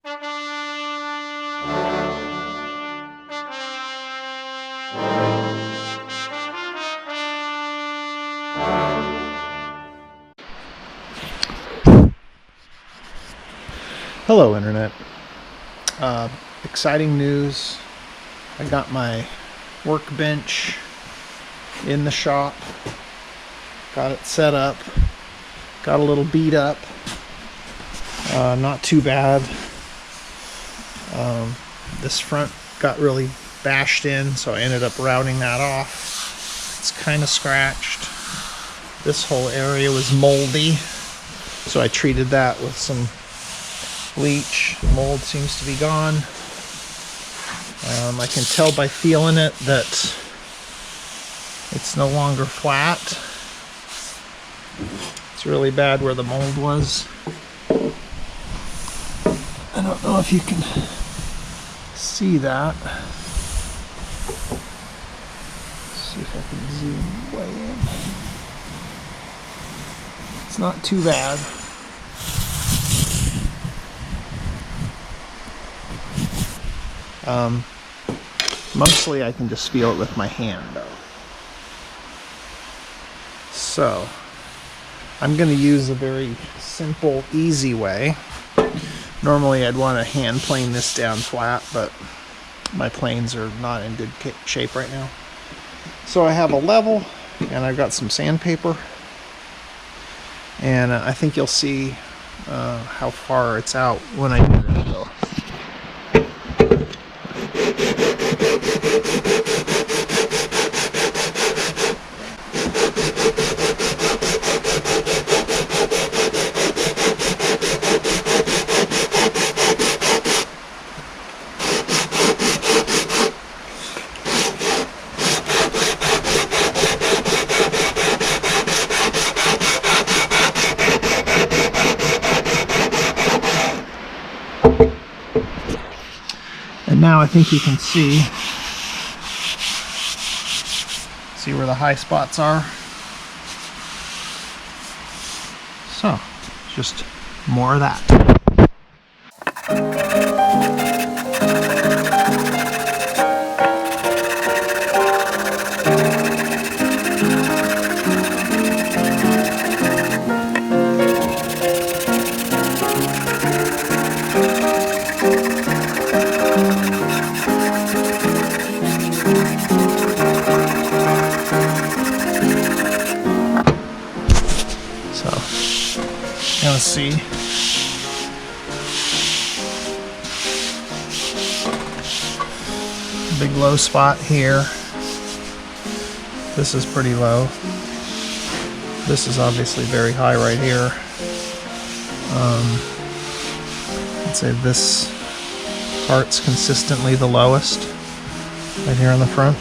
Hello, Internet. Exciting news. I got my workbench in the shop. Got it set up. Got a little beat up. Not too bad. This front got really bashed in, so I ended up routing that off. It's kind of scratched. This whole area was moldy, so I treated that with some bleach. Mold seems to be gone. I can tell by feeling it that it's no longer flat. It's really bad where the mold was. I don't know if you can see that. Let's see if I can zoom way in. It's not too bad. Mostly I can just feel it with my hand though. So I'm going to use a very simple, easy way. Normally I'd want to hand plane this down flat, but my planes are not in good shape right now. So I have a level and I've got some sandpaper, and I think you'll see how far it's out when I do that though. And now I think you can see where the high spots are. So, just more of that. Let's see. Big low spot here. This is pretty low. This is obviously very high right here. I'd say this part's consistently the lowest right here on the front.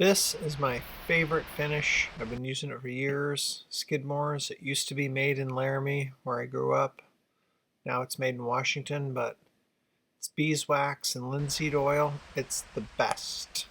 This is my favorite finish. I've been using it for years. Skidmore's. It used to be made in Laramie, where I grew up. Now it's made in Washington, but it's beeswax and linseed oil. It's the best.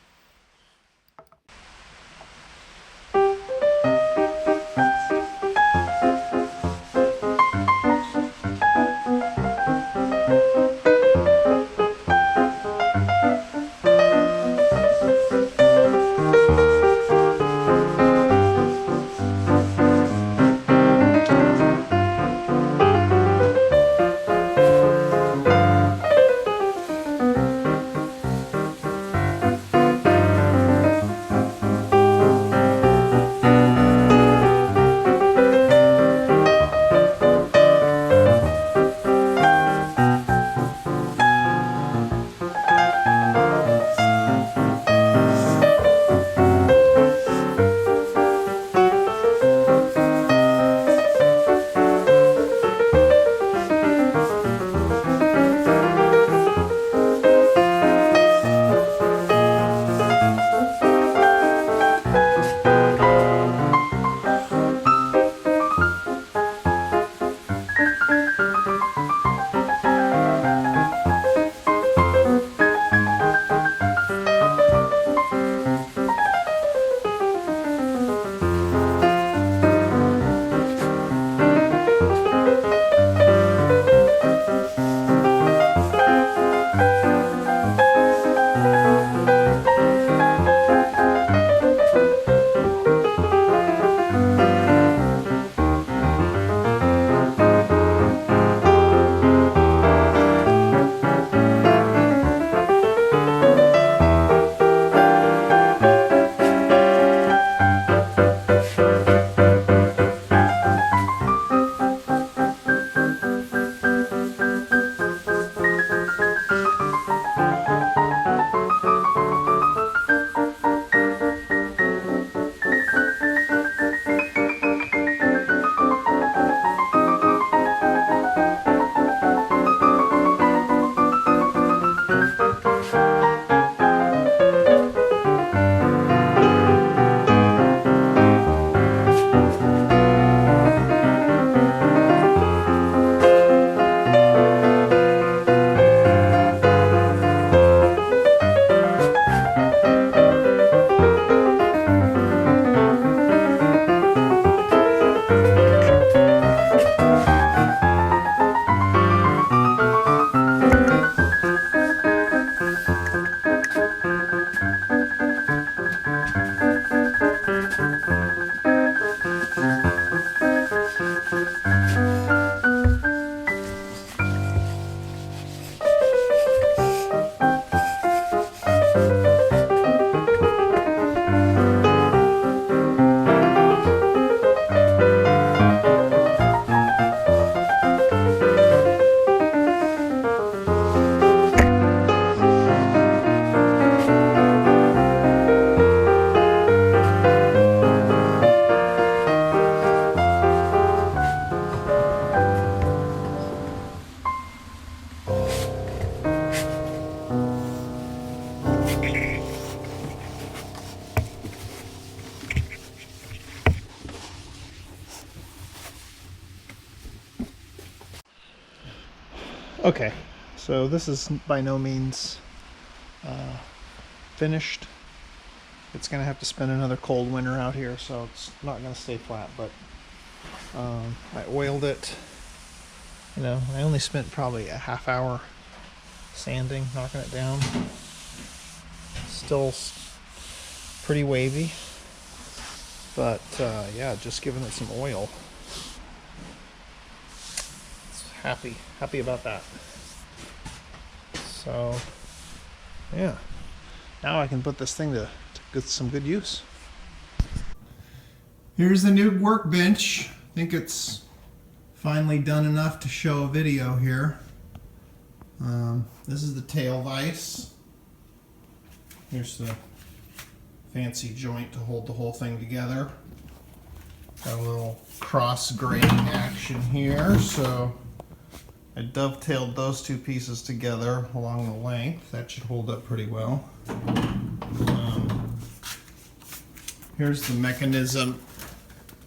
Okay, so this is by no means finished. It's gonna have to spend another cold winter out here, so it's not gonna stay flat, but I oiled it. You know, I only spent probably a half hour sanding, knocking it down. Still pretty wavy, but yeah, just giving it some oil. Happy about that. So yeah, now I can put this thing to get some good use. Here's the new workbench. I think it's finally done enough to show a video here. This is the tail vise. Here's the fancy joint to hold the whole thing together. Got a little cross grating action here, so I dovetailed those two pieces together along the length. That should hold up pretty well. Here's the mechanism.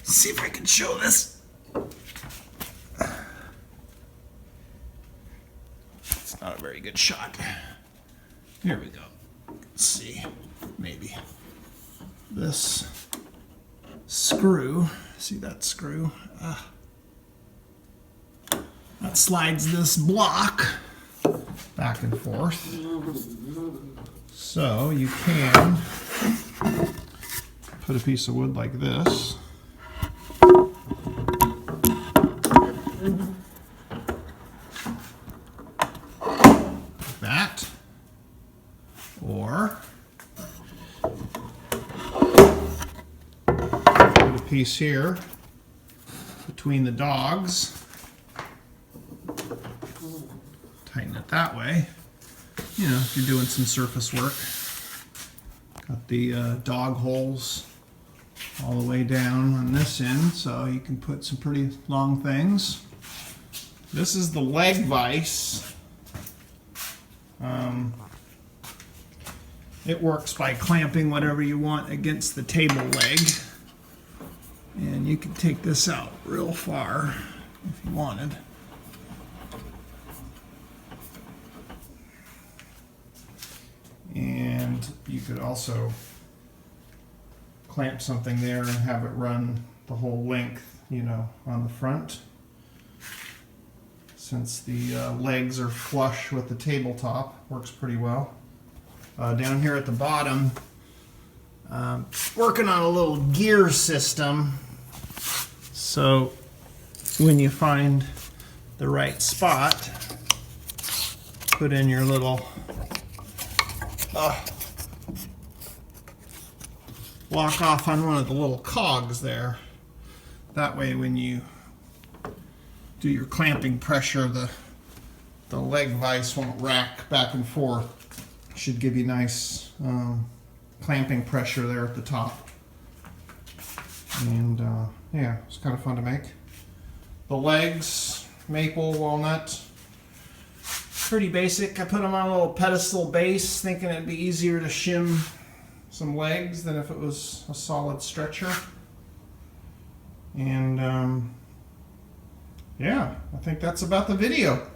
See if I can show this. It's not a very good shot. Here we go. Let's see. Maybe. This screw. See that screw? That slides this block back and forth. So you can put a piece of wood like this. Like that. Or put a piece here between the dogs. Tighten it that way. You know, if you're doing some surface work. Got the dog holes all the way down on this end, so you can put some pretty long things. This is the leg vise. It works by clamping whatever you want against the table leg. And you can take this out real far if you wanted. And you could also clamp something there and have it run the whole length, you know, on the front. Since the legs are flush with the tabletop, works pretty well. Down here at the bottom, working on a little gear system. So when you find the right spot, put in your little lock off on one of the little cogs there. That way when you do your clamping pressure, the leg vise won't rack back and forth. Should give you nice clamping pressure there at the top. And yeah, it's kind of fun to make. The legs, maple, walnut, pretty basic. I put them on a little pedestal base, thinking it'd be easier to shim some legs than if it was a solid stretcher. And yeah, I think that's about the video.